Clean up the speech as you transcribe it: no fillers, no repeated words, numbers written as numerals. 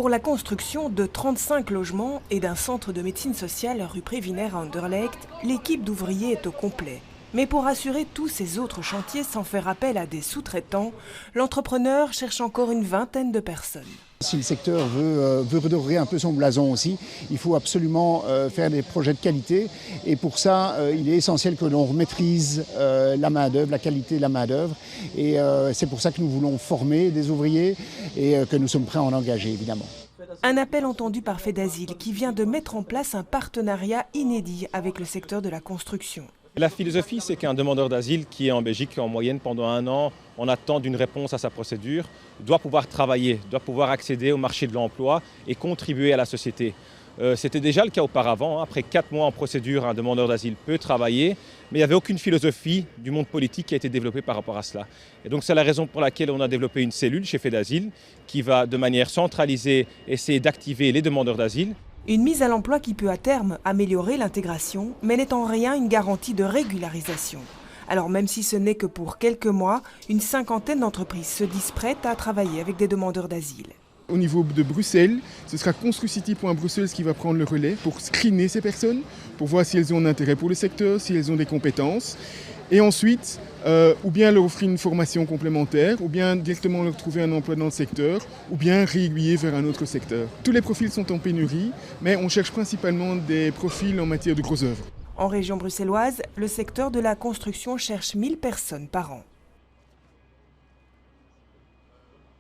Pour la construction de 35 logements et d'un centre de médecine sociale rue Prévinaire à Anderlecht, l'équipe d'ouvriers est au complet. Mais pour assurer tous ces autres chantiers sans faire appel à des sous-traitants, l'entrepreneur cherche encore une vingtaine de personnes. Si le secteur veut redorer un peu son blason aussi, il faut absolument faire des projets de qualité. Et pour ça, il est essentiel que l'on maîtrise la main-d'œuvre, la qualité de la main-d'œuvre. Et c'est pour ça que nous voulons former des ouvriers et que nous sommes prêts à en engager, évidemment. Un appel entendu par Fedasile qui vient de mettre en place un partenariat inédit avec le secteur de la construction. La philosophie, c'est qu'un demandeur d'asile qui est en Belgique en moyenne pendant 1 an, en attente d'une réponse à sa procédure, doit pouvoir travailler, doit pouvoir accéder au marché de l'emploi et contribuer à la société. C'était déjà le cas auparavant. Après 4 mois en procédure, un demandeur d'asile peut travailler, mais il n'y avait aucune philosophie du monde politique qui a été développée par rapport à cela. Et donc c'est la raison pour laquelle on a développé une cellule chez Fedasile qui va de manière centralisée essayer d'activer les demandeurs d'asile. Une mise à l'emploi qui peut à terme améliorer l'intégration, mais n'est en rien une garantie de régularisation. Alors même si ce n'est que pour quelques mois, une 50aine d'entreprises se disent prêtes à travailler avec des demandeurs d'asile. Au niveau de Bruxelles, ce sera construcity.brussels qui va prendre le relais pour screener ces personnes, pour voir si elles ont un intérêt pour le secteur, si elles ont des compétences. Et ensuite, ou bien leur offrir une formation complémentaire, ou bien directement leur trouver un emploi dans le secteur, ou bien réaiguiller vers un autre secteur. Tous les profils sont en pénurie, mais on cherche principalement des profils en matière de gros œuvres. En région bruxelloise, le secteur de la construction cherche 1000 personnes par an.